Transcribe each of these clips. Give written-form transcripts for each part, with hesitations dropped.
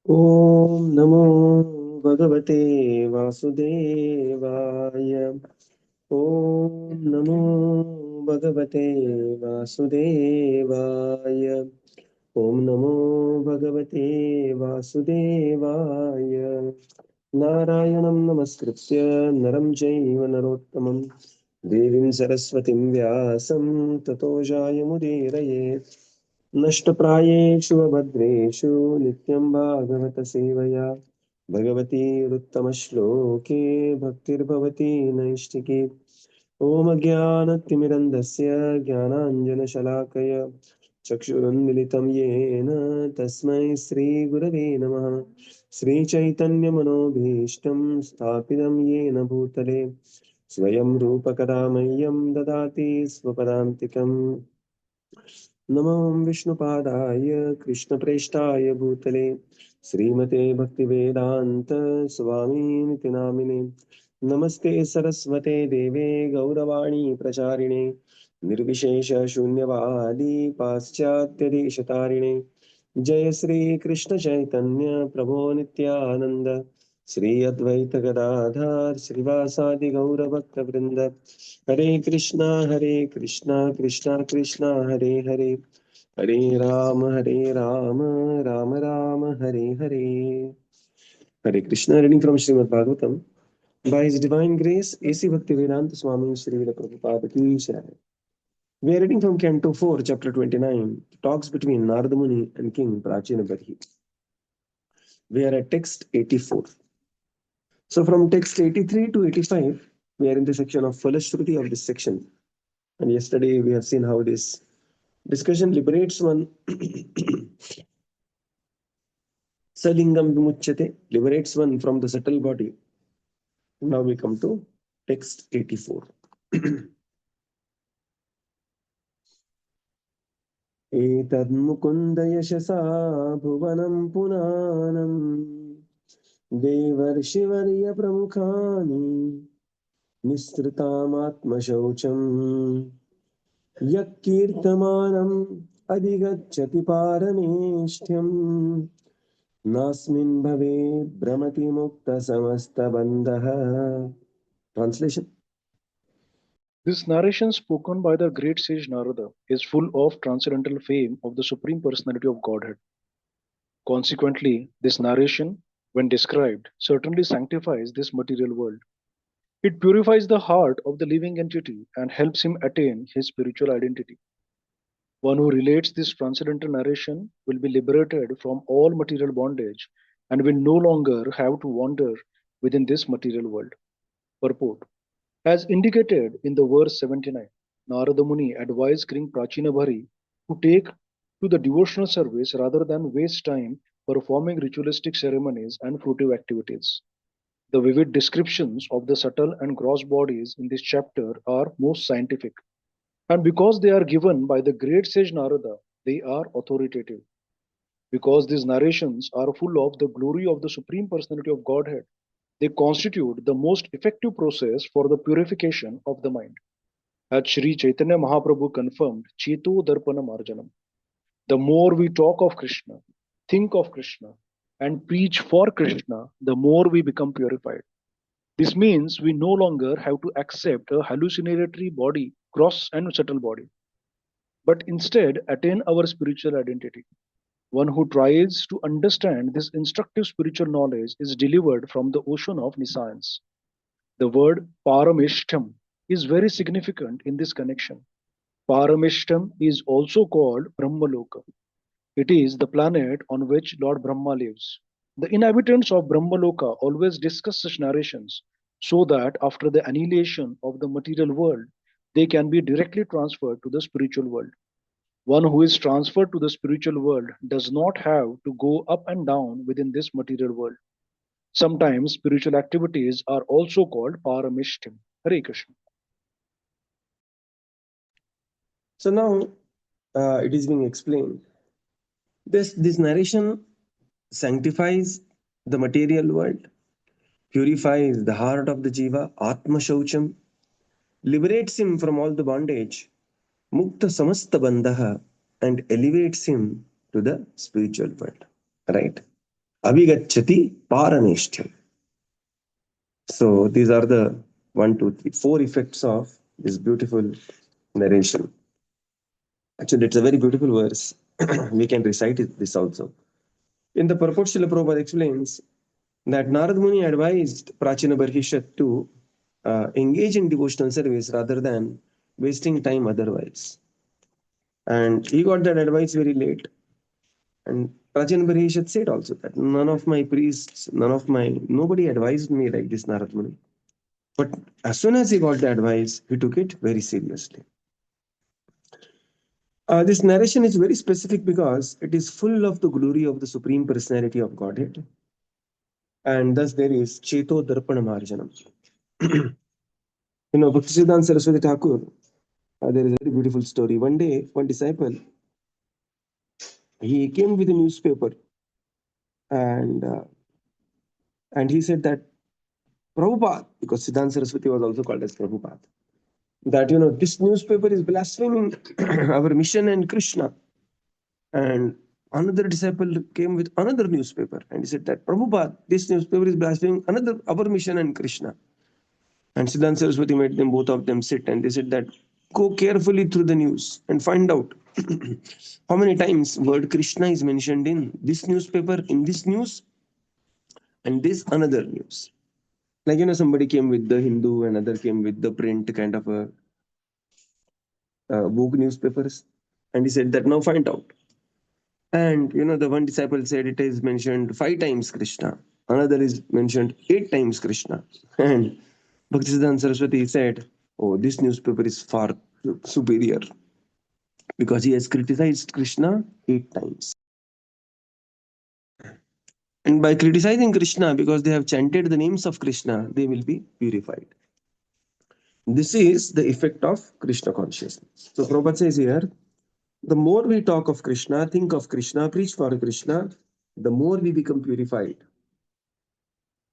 ॐ नमो भगवते वासुदेवाय। ॐ नमो भगवते वासुदेवाय। ॐ नमो भगवते वासुदेवाय। नारायणं नमस्कृत्य नरं चैव नरोत्तमं देवीं सरस्वतीं व्यासं ततो जायमुदीरयेत्। नष्टप्रायेषु अभद्रेषु नित्यं भागवत सेवया भगवतीरुत्तमश्लोके भक्तिर्भवति नैष्टिकी। ॐ अज्ञानतिमिरन्धस्य ज्ञानाञ्जनशलाकय चक्षुरुन्मिलितं येन तस्मै श्रीगुरवे नमः। श्रीचैतन्यमनोभीष्टं स्थापितं येन भूतले स्वयं रूपकदा मह्यं ददाति स्वपदान्तिकम्। नमो विष्णुपादाय कृष्णप्रेष्ठाय भूतले श्रीमते भक्तिवेदान्त स्वामिनिति नामिने। नमस्ते सरस्वते देवे गौरवाणी प्रचारिणे निर्विशेष शून्यवादी पाश्चात्यदेशतारिणे। जय श्री कृष्ण चैतन्य प्रभो नित्यानंद श्री अद्वैत गदाधर श्रीवासादि गौरभक्तवृंद। हरे कृष्णा कृष्णा कृष्णा हरे हरे, हरे Ram Ram Ram Hare Hare. Hare Krishna, reading from Srimad Bhagavatam. By His Divine Grace, A.C. Bhaktivedanta Swami Srila Prabhupada Ki Jai. We are reading from Canto 4, Chapter 29, Talks between Narada Muni and King Prachina Barhi. We are at text 84. So from text 83 to 85, we are in the section of Falashruti of this section. And yesterday we have seen how this discussion liberates one. Salingam vimuchyate, liberates one from the subtle body. Now we come to text 84. एतन्मुकुन्द यशसा भुवनं पुनानं देवर्षिवर्य प्रमुखानि निःसृतामात्मशौचं यः कीर्तमानम् अधिगच्छति पारमेष्ठ्यम् नास्मिन् भवे भ्रमति मुक्तसमस्तबन्धः. Translation. This narration spoken by the great sage Narada is full of transcendental fame of the Supreme Personality of Godhead. Consequently, this narration, when described, certainly sanctifies this material world. It purifies the heart of the living entity and helps him attain his spiritual identity. One who relates this transcendental narration will be liberated from all material bondage and will no longer have to wander within this material world. Purport. As indicated in the verse 79, Narada Muni advised King Prachinabhari to take to the devotional service rather than waste time performing ritualistic ceremonies and fruitive activities. The vivid descriptions of the subtle and gross bodies in this chapter are most scientific, and because they are given by the great sage Narada, they are authoritative. Because these narrations are full of the glory of the Supreme Personality of Godhead, they constitute the most effective process for the purification of the mind. As Sri Chaitanya Mahaprabhu confirmed, Cheto Darpanam Arjanam. The more we talk of Krishna, think of Krishna, and preach for Krishna, the more we become purified. This means we no longer have to accept a hallucinatory body, gross and subtle body, but instead attain our spiritual identity. One who tries to understand this instructive spiritual knowledge is delivered from the ocean of nescience. The word parameshtam is very significant in this connection. Parameshtam is also called Brahmaloka. It is the planet on which Lord Brahma lives. The inhabitants of Brahmaloka always discuss such narrations so that after the annihilation of the material world, they can be directly transferred to the spiritual world. One who is transferred to the spiritual world does not have to go up and down within this material world. Sometimes spiritual activities are also called paramishtim. Hare Krishna. So now it is being explained. This narration sanctifies the material world, purifies the heart of the jiva, Atma Shaucham, liberates him from all the bondage, Mukta Samasta Bandhaha, and elevates him to the spiritual world. Right? Abhigacchati Parameshtham. So these are the 1, 2, 3, 4 effects of this beautiful narration. Actually, it's a very beautiful verse. We can recite this also. In the purport, Srila Prabhupada explains that Narad Muni advised Prachina Barhishat to engage in devotional service rather than wasting time otherwise. And he got that advice very late. And Prachina Barhishat said also that none of my priests, nobody advised me like this, Narad Muni. But as soon as he got the advice, he took it very seriously. This narration is very specific because it is full of the glory of the Supreme Personality of Godhead. And thus there is Cheto Darpana Marjanam. Bhaktisiddhanta Saraswati Thakur, there is a very beautiful story. One day, one disciple, he came with a newspaper and he said that Prabhupada, because Siddhanta Saraswati was also called as Prabhupada, that this newspaper is blaspheming our mission and Krishna. And another disciple came with another newspaper and he said that Prabhupada, this newspaper is blaspheming our mission and Krishna. And Siddhanta Saraswati made them, both of them, sit and they said that go carefully through the news and find out how many times word Krishna is mentioned in this newspaper, in this news, and this another news. Like, somebody came with the Hindu, and another came with the print kind of a book newspapers. And he said that now find out. And, the one disciple said it is mentioned 5 times Krishna. Another is mentioned 8 times Krishna. And Bhaktisiddhanta Saraswati said, oh, this newspaper is far superior because he has criticized Krishna 8 times. And by criticizing Krishna, because they have chanted the names of Krishna, they will be purified. This is the effect of Krishna consciousness. So Prabhupada says here, the more we talk of Krishna, think of Krishna, preach for Krishna, the more we become purified.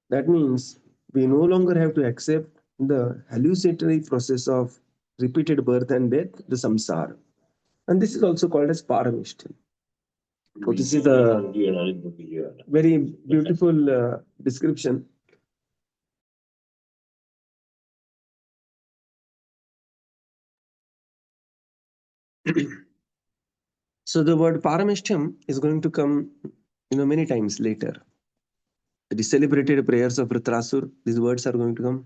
That means we no longer have to accept the hallucinatory process of repeated birth and death, the samsara. And this is also called as paramishtan. So this is a very beautiful description. So the word paramishtam is going to come, many times later. The celebrated prayers of Vritrasur, these words are going to come.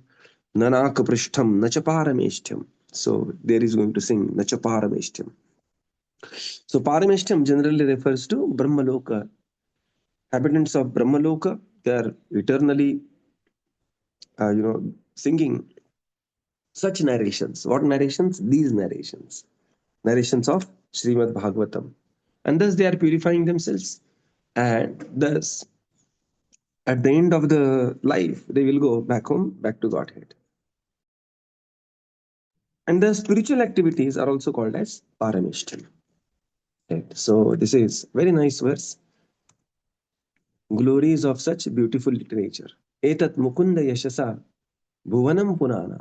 Nanaka prishtam nacha paramishtam. So there is going to sing nacha paramishtam. So paramishtam generally refers to Brahmaloka. Inhabitants of Brahmaloka, they are eternally, singing such narrations. What narrations? These narrations. Narrations of Srimad Bhagavatam. And thus they are purifying themselves. And thus, at the end of the life, they will go back home, back to Godhead. And the spiritual activities are also called as paramishtam. Right. So this is very nice verse. Glories of such beautiful literature. Etat mukunda yashasa bhuvanam punana.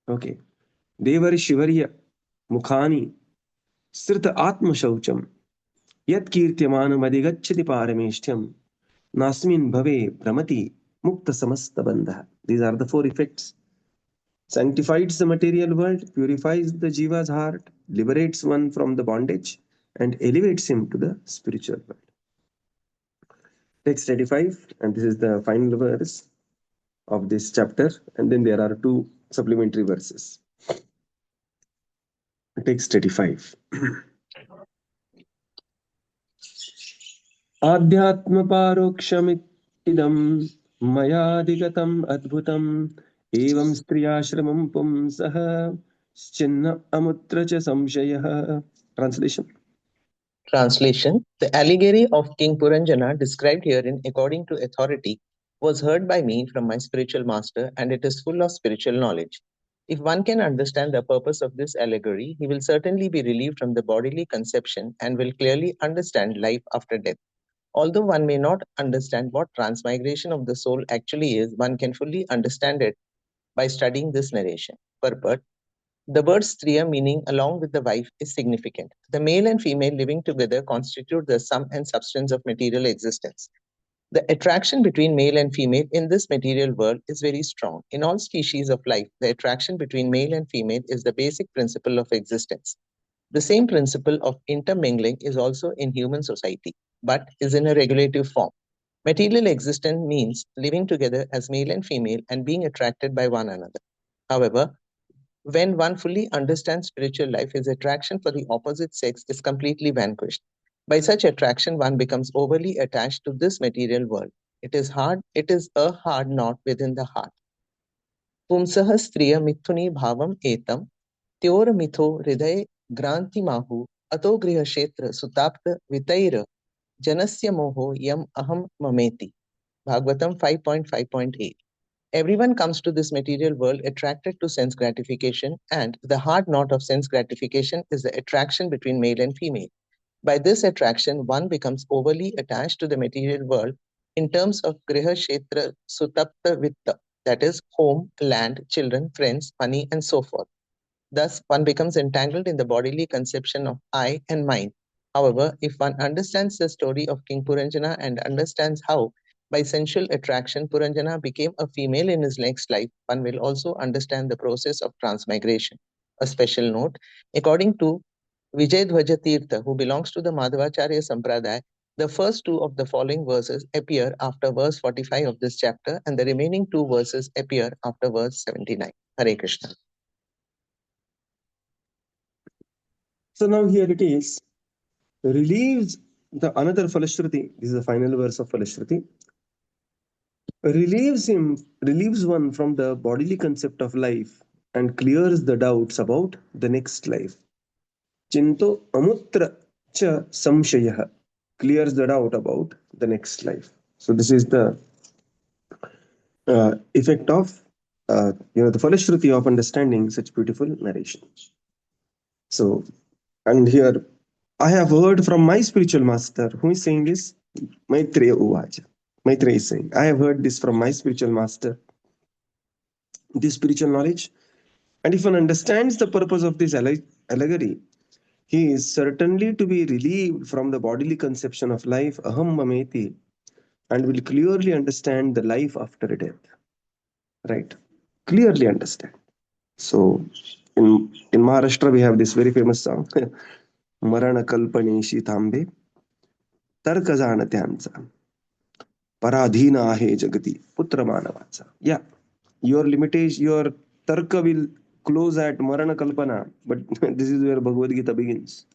Okay. Devar shivarya mukhani srita atma shaucham yat kirtyamanam adigacchati paramishtam nasmin bhave brahmati mukta samasta bandha. These are the 4 effects. Sanctifies the material world, purifies the jiva's heart, liberates one from the bondage, and elevates him to the spiritual world. Text 35, and this is the final verse of this chapter, and then there are 2 supplementary verses. Text 35. Adhyatma parokshamitam mayadigatam adbhutam evam striyashramam pumsah chinna amutra cha samshayah. Translation. Translation: the allegory of King Puranjana described herein according to authority was heard by me from my spiritual master, and it is full of spiritual knowledge. If one can understand the purpose of this allegory, he will certainly be relieved from the bodily conception and will clearly understand life after death. Although one may not understand what transmigration of the soul actually is, one can fully understand it by studying this narration. Purport: the word striya, meaning along with the wife, is significant. The male and female living together constitute the sum and substance of material existence. The attraction between male and female in this material world is very strong. In all species of life, the attraction between male and female is the basic principle of existence. The same principle of intermingling is also in human society, but is in a regulative form. Material existence means living together as male and female and being attracted by one another. However, when one fully understands spiritual life, his attraction for the opposite sex is completely vanquished. By such attraction, one becomes overly attached to this material world. It is a hard knot within the heart. पुंसः स्त्रिय मिथुनी भावम एतम त्योर मिथो हृदय ग्रांति माहु अतो गृह क्षेत्र सुताप्त वितैर जनस्य मोहो यम अहम ममेति. Bhagavatam 5.5.8. Everyone comes to this material world attracted to sense gratification, and the hard knot of sense gratification is the attraction between male and female. By this attraction, one becomes overly attached to the material world in terms of griha kshetra sutapta vitta, that is, home, land, children, friends, money, and so forth. Thus, one becomes entangled in the bodily conception of I and mine. However, if one understands the story of King Puranjana and understands how, by sensual attraction, Puranjana became a female in his next life, one will also understand the process of transmigration. A special note, according to Vijay Dhwaja Tirtha, who belongs to the Madhavacharya Sampradaya, the first two of the following verses appear after verse 45 of this chapter, and the remaining two verses appear after verse 79. Hare Krishna. So now here it is, relieves the another Falashruti, this is the final verse of Falashruti, relieves one from the bodily concept of life and clears the doubts about the next life. Chinto amutra cha samshayah, clears the doubt about the next life. So this is the effect of the Falashruti of understanding such beautiful narrations. So, and here I have heard from my spiritual master. Who is saying this? Maitreya Uvacha. Maitreya is saying, I have heard this from my spiritual master, this spiritual knowledge. And if one understands the purpose of this allegory, he is certainly to be relieved from the bodily conception of life, aham mameti, and will clearly understand the life after death. Right? Clearly understand. So, in Maharashtra, we have this very famous song, Marana Kalpaneshi Thambe, Tarka Janatyansa, Paradhina Ahe Jagati, Putra Manavacha. Yeah, your limitation, your Tarka will close at Marana Kalpana, but this is where Bhagavad Gita begins.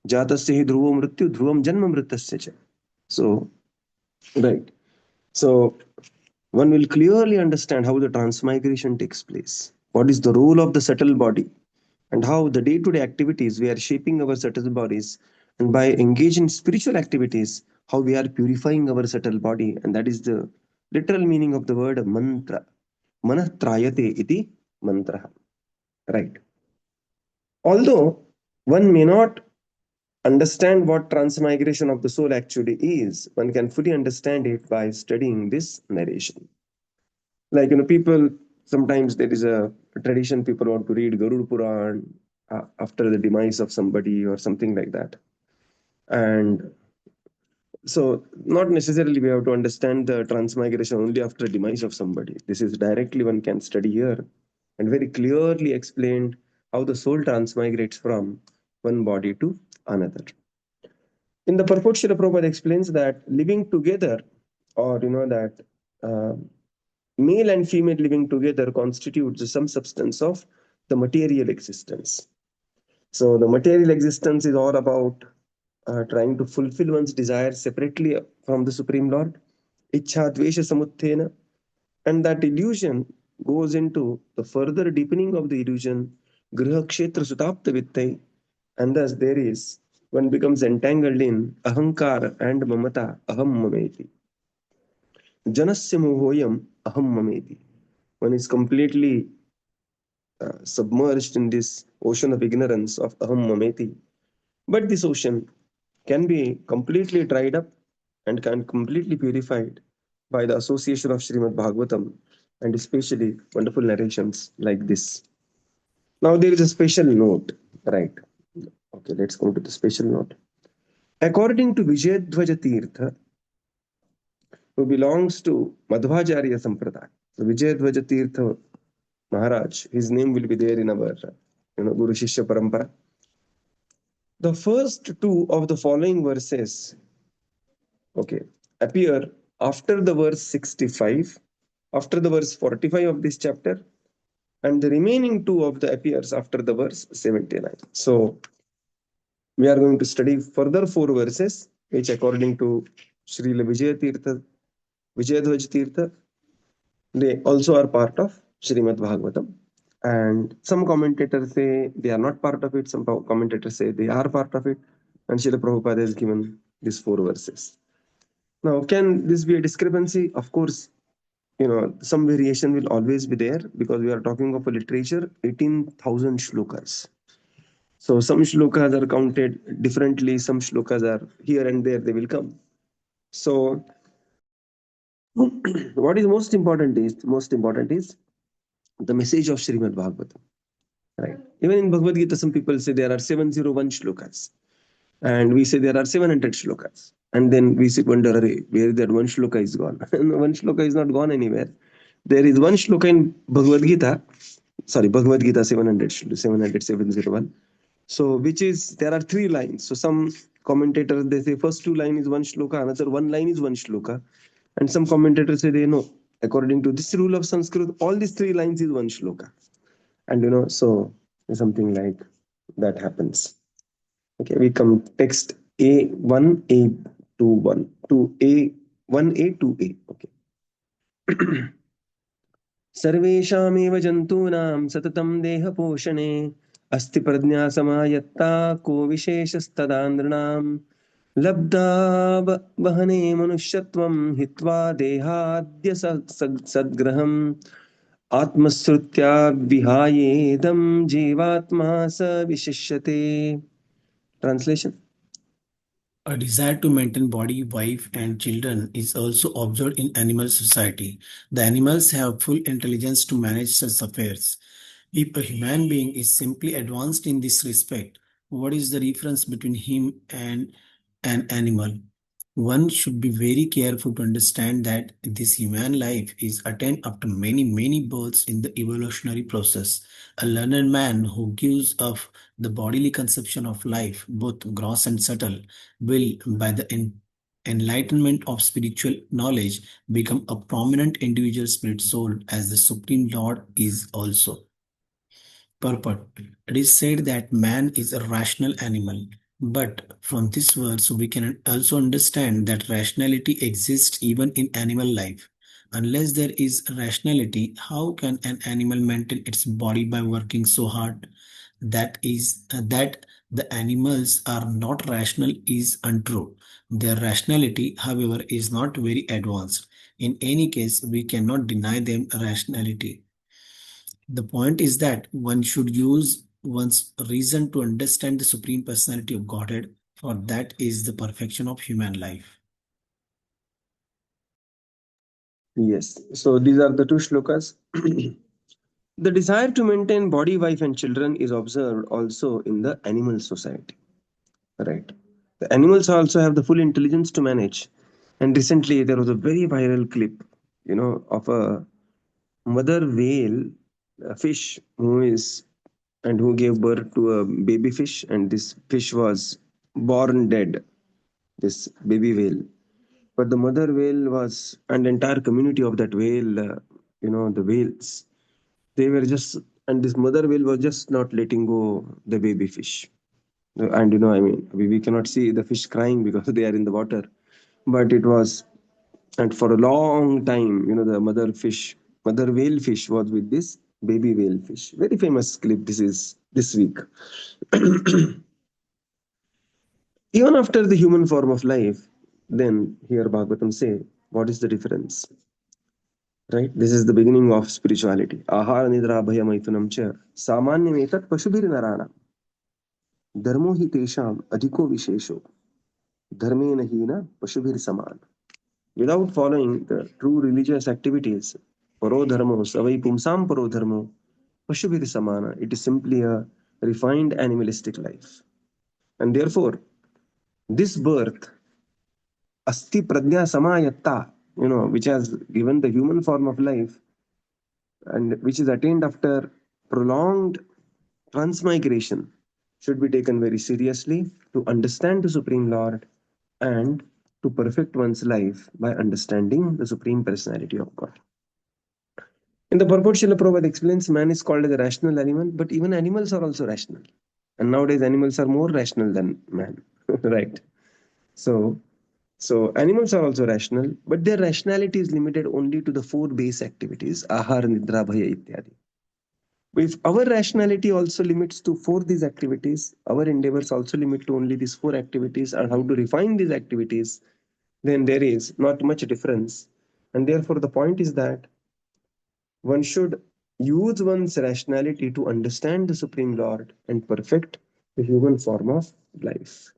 Jatasya hi dhruvam mrityu, dhruvam janma mritasya cha. So, right. So, one will clearly understand how the transmigration takes place. What is the role of the subtle body, and how the day-to-day activities we are shaping our subtle bodies, and by engaging in spiritual activities, how we are purifying our subtle body, and that is the literal meaning of the word mantra. Manah trayate iti mantra. Right. Although one may not understand what transmigration of the soul actually is, one can fully understand it by studying this narration. Like, people, sometimes there is a tradition, people want to read Garud Puran after the demise of somebody or something like that. And so, not necessarily we have to understand the transmigration only after the demise of somebody. This is directly one can study here and very clearly explained how the soul transmigrates from one body to another. In the purport, Srila Prabhupada explains that living together, or that male and female living together constitutes some substance of the material existence. So the material existence is all about trying to fulfill one's desires separately from the Supreme Lord, Ichha Dvesha Samuthena, and that illusion goes into the further deepening of the illusion, Griha Kshetra Sutapta Vittai, and thus one becomes entangled in Ahankara and Mamata, Aham Mameti. Janasya Mohoyam Aham Mameti. One is completely submerged in this ocean of ignorance of Aham Mameti. But this ocean can be completely dried up and can completely purified by the association of Srimad Bhagavatam, and especially wonderful narrations like this. Now there is a special note, right? Okay, let's go to the special note. According to Vijayadhwaja Tirtha, who belongs to Madhvacharya Sampradaya. So Vijayadvaja Tirtha Maharaj, his name will be there in our Guru Shishya Parampara. The first two of the following verses, okay, appear after the verse 65, after the verse 45 of this chapter, and the remaining two of the appears after the verse 79. So we are going to study further four verses, which according to Srila Vijayadvaja Tirtha, they also are part of Srimad Bhagavatam. And some commentators say they are not part of it, some commentators say they are part of it, and Srila Prabhupada has given these four verses. Now, can this be a discrepancy? Of course, some variation will always be there because we are talking of a literature, 18,000 shlokas. So some shlokas are counted differently, some shlokas are here and there, they will come. So what is most important is the message of Srimad Bhagavatam. Right. Even in Bhagavad Gita, some people say there are 701 shlokas, and we say there are 700 shlokas. And then we wonder, where that one shloka is gone? One shloka is not gone anywhere. There is one shloka in Bhagavad Gita, Bhagavad Gita 701. So, which is, there are three lines. So, some commentators, they say first two line is one shloka, another one line is one shloka. And some commentators say they know, according to this rule of Sanskrit, all these three lines is one shloka. And so something like that happens. Okay, we come text A1, A21, to A1A, 2A. Okay. सर्वेषामेव जन्तूनां सततं देहपोषणे अस्ति प्रज्ञा समायत्ता को विशेषस्तदा नृणां लब्धा वहने मनुष्यत्वं हित्वा देहाद्य सद्ग्रहम् आत्मश्रुत्या विहायेदं जीवात्मा स विशिष्यते. Translation. A desire to maintain body, wife, and children is also observed in animal society. The animals have full intelligence to manage such affairs. If a human being is simply advanced in this respect, what is the difference between him and an animal? One should be very careful to understand that this human life is attained after many, many births in the evolutionary process. A learned man who gives up the bodily conception of life, both gross and subtle, will, by the enlightenment of spiritual knowledge, become a prominent individual spirit soul as the Supreme Lord is also. Purport. It is said that man is a rational animal. But from this verse, we can also understand that rationality exists even in animal life. Unless there is rationality, how can an animal maintain its body by working so hard? That the animals are not rational is untrue. Their rationality, however, is not very advanced. In any case, we cannot deny them rationality. The point is that one should use one's reason to understand the Supreme Personality of Godhead, for that is the perfection of human life. Yes. So these are the two shlokas. The desire to maintain body, wife, and children is observed also in the animal society. Right. The animals also have the full intelligence to manage. And recently there was a very viral clip, of a mother whale, a fish who gave birth to a baby fish, and this fish was born dead, this baby whale. But the mother whale was, and the entire community of that whale, the whales, they were just, and this mother whale was just not letting go the baby fish. And we cannot see the fish crying because they are in the water, but it was, and for a long time, the mother whale fish was with this baby whale fish. Very famous clip. This is this week. Even after the human form of life, then here Bhagavatam say, what is the difference? Right? This is the beginning of spirituality. Ahara nidra bhaya maitunam cha samanyam etat pashubhir narana dharmo hi tesham adhiko vishesho dharmena hina pashubhir saman. Without following the true religious activities, paro dharmo savai pumsam paro dharmo pashubhir samana, it is simply a refined animalistic life. And therefore, this birth, asti prajna samayatta, which has given the human form of life and which is attained after prolonged transmigration, should be taken very seriously to understand the Supreme Lord and to perfect one's life by understanding the Supreme Personality of God. In the purport, Srila Prabhupada explains man is called as a rational animal, but even animals are also rational. And nowadays, animals are more rational than man, right? So, animals are also rational, but their rationality is limited only to the four base activities: ahar, nidra, bhaya, ityadi. If our rationality also limits to four these activities, our endeavors also limit to only these four activities and how to refine these activities, then there is not much difference. And therefore, the point is that one should use one's rationality to understand the Supreme Lord and perfect the human form of life.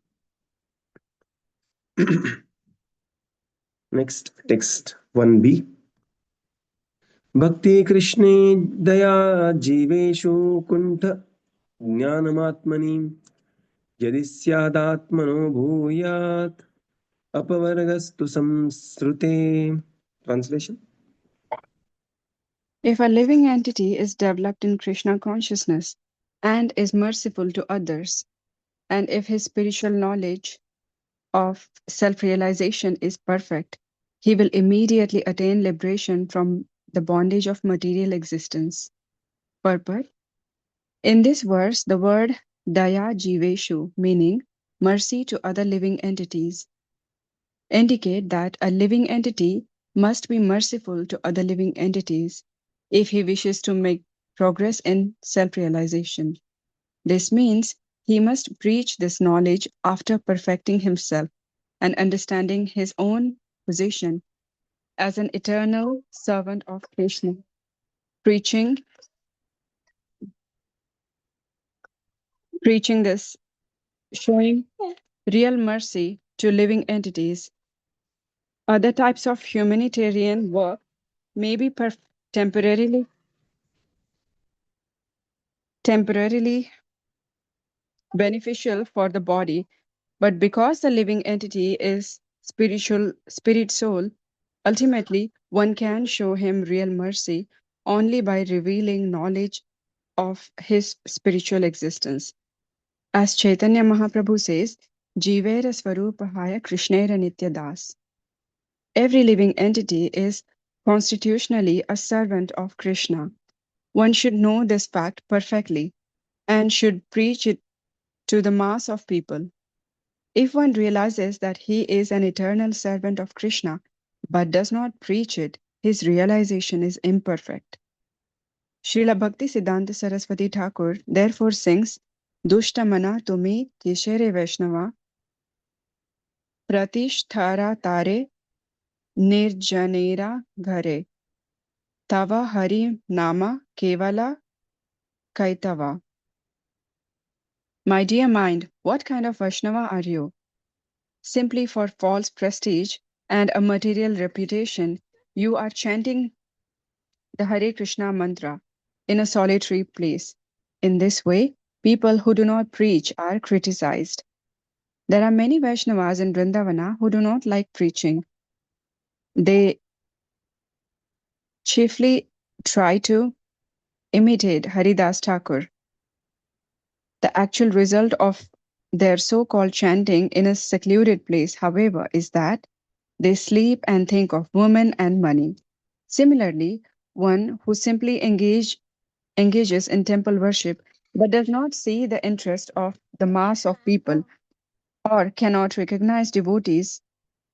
Next text 1b. Bhakti Krishne daya jiveshu kuntha ज्ञानमात्मनि यदि स्यादात्मनो भूयात् अपवर्गस्तु संसृते. Translation. If a living entity is developed in Krishna consciousness and is merciful to others, and if his spiritual knowledge of self-realization is perfect, he will immediately attain liberation from the bondage of material existence. Purport. In this verse, the word Daya Jiveshu, meaning mercy to other living entities, indicate that a living entity must be merciful to other living entities if he wishes to make progress in self-realization. This means he must preach this knowledge after perfecting himself and understanding his own position as an eternal servant of Krishna. Preaching this, showing real mercy to living entities. Other types of humanitarian work may be temporarily beneficial for the body, but because the living entity is spirit soul, ultimately one can show him real mercy only by revealing knowledge of his spiritual existence. As Chaitanya Mahaprabhu says, Jivera Swarupahaya Krishnera Nityadas. Every living entity is constitutionally a servant of Krishna. One should know this fact perfectly and should preach it to the mass of people. If one realizes that he is an eternal servant of Krishna but does not preach it, his realization is imperfect. Srila Bhakti Siddhanta Saraswati Thakur therefore sings, Dushta mana tumi keshere Vaishnava pratisthara tare nirjanera ghare tava hari nama kevala kaitava. My dear mind, what kind of Vaishnava are you? Simply for false prestige and a material reputation, you are chanting the Hare Krishna mantra in a solitary place. In this way, people who do not preach are criticized. There are many Vaishnavas in Vrindavana who do not like preaching. They chiefly try to imitate Haridas Thakur. The actual result of their so-called chanting in a secluded place, however, is that they sleep and think of women and money. Similarly, one who simply engages in temple worship but does not see the interest of the mass of people or cannot recognize devotees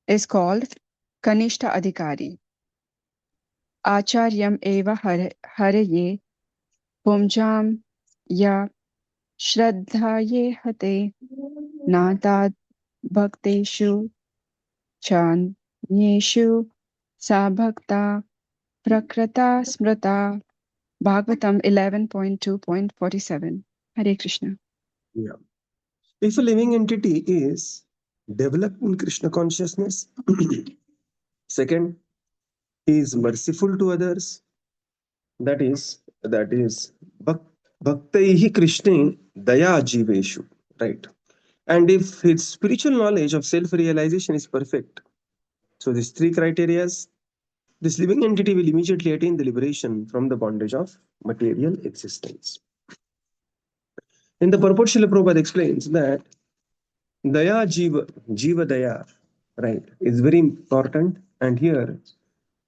is called Kanishta Adhikari. Acharyam eva hareye pumjam ya shraddhaye hate natad bhakteshu chanyeshu sabhakta prakrata smrata. Bhagavatam 11.2.47. Hare Krishna. Yeah. If a living entity is developed in Krishna consciousness, second, he is merciful to others. That is Bhaktaihi Krishne Daya Jiveshu, right? And if his spiritual knowledge of self-realization is perfect, So these three criterias, this living entity will immediately attain the liberation from the bondage of material existence. In the purport, Srila Prabhupada explains that Daya Jiva, Jiva Daya, right, is very important. And here,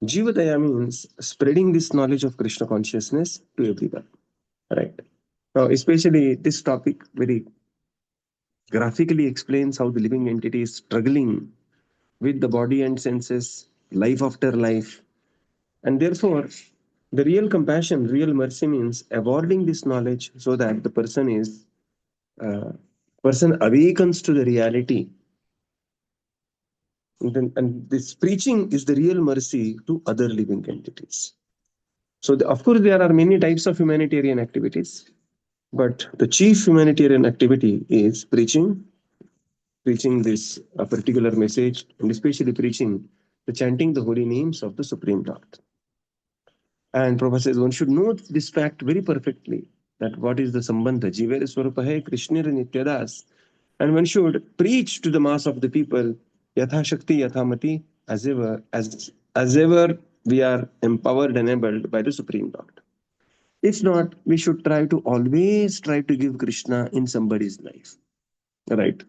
Jiva Daya means spreading this knowledge of Krishna consciousness to everyone, right? Now, especially this topic very graphically explains how the living entity is struggling with the body and senses, life after life. And therefore, the real compassion, real mercy means avoiding this knowledge so that the person awakens to the reality. And this preaching is the real mercy to other living entities. So, of course, there are many types of humanitarian activities, but the chief humanitarian activity is preaching this particular message, and especially preaching the chanting the holy names of the Supreme Lord. And Prabhupada says one should know this fact very perfectly, that what is the sambandha, Jivere Swarupa hai Krishnir Nityadas, and one should preach to the mass of the people, Yatha Shakti Yatha Mati, as ever we are empowered, enabled by the Supreme Lord. If not, we should always try to give Krishna in somebody's life. Right.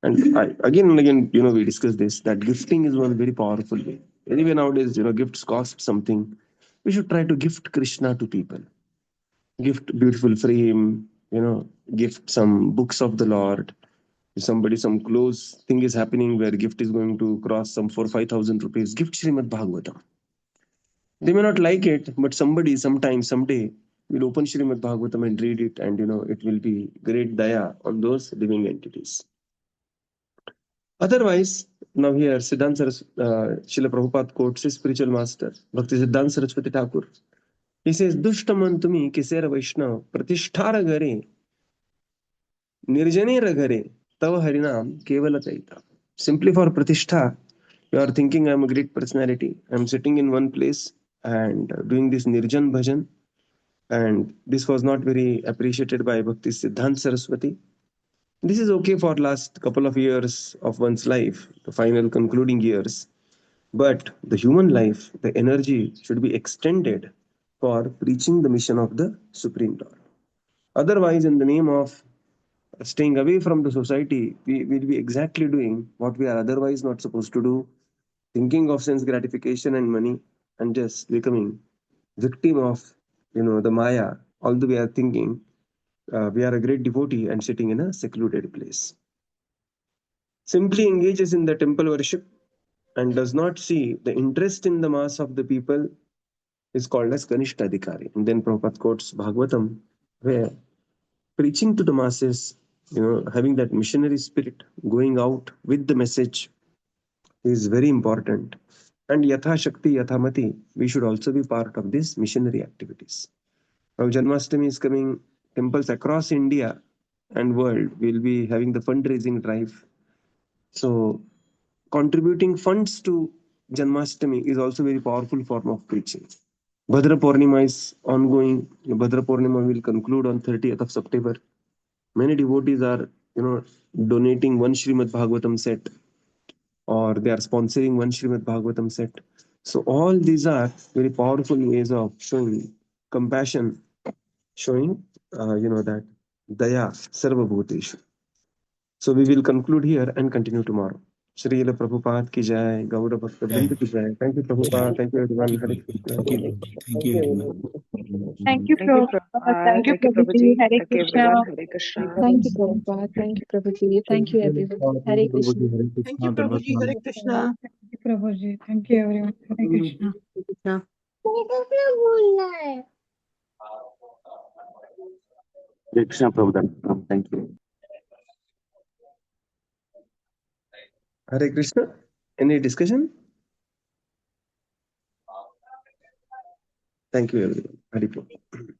And again and again, we discuss this, that gifting is one very powerful way. Anyway, nowadays, gifts cost something. We should try to gift Krishna to people. Gift beautiful frame, gift some books of the Lord. If somebody, some close thing is happening where gift is going to cross some 4,000-5,000 rupees, gift Srimad Bhagavatam. They may not like it, but somebody, sometime, someday, will open Srimad Bhagavatam and read it, and it will be great daya on those living entities. Otherwise, now here, Srila Prabhupada quotes his spiritual master, Bhakti Siddhanta Saraswati Thakur. He says, Dushtaman tumi kisera Vaishnav pratishtara gare nirjane ragare tava harinam kevala taita. Simply for pratishtha, you are thinking I am a great personality. I am sitting in one place and doing this nirjan bhajan. And this was not very appreciated by Bhakti Siddhanta Saraswati. This is okay for last couple of years of one's life, the final concluding years. But the human life, the energy should be extended for preaching the mission of the Supreme Lord. Otherwise, in the name of staying away from the society, we will be exactly doing what we are otherwise not supposed to do, thinking of sense gratification and money, and just becoming victim of the Maya, although we are thinking we are a great devotee and sitting in a secluded place. Simply engages in the temple worship and does not see the interest in the mass of the people is called as Kanishta Adhikari. And then Prabhupada quotes Bhagavatam, where preaching to the masses, having that missionary spirit, going out with the message is very important. And Yatha Shakti, Yatha Mati, we should also be part of these missionary activities. Now Janmashtami is coming, temples across India and world will be having the fundraising drive. So contributing funds to Janmashtami is also a very powerful form of preaching. Bhadra Purnima is ongoing. Bhadra Purnima will conclude on 30th of September. Many devotees are, donating one Srimad Bhagavatam set, or they are sponsoring one Srimad Bhagavatam set. So all these are very powerful ways of showing compassion, showing, that Daya Sarva Bhuteshu. So we will conclude here and continue tomorrow. Srila Prabhupada ki jai, Gaura Bhakta Vrinda ki jai. Thank you, Prabhupada. Thank you, everyone. Hare Krishna. Thank you, Prabhuji. Thank you, everyone. Thank you, Thank you, Prabhupada. Prabhupada. Thank you, Thank you, Prabhuji. Prabhuji. Hare Thank you, Krishna. everyone. Hare Krishna. Thank you, Prabhupada. Thank you, Prabhuji. Thank you, everyone. Hare Krishna. Thank you, Prabhuji. Hare Krishna. Thank you, Prabhuji. Thank you, everyone. Hare Krishna. Hare Krishna, Prabhupada. Thank you. Hare Krishna. Any discussion? Thank you, everyone. Hare Krishna.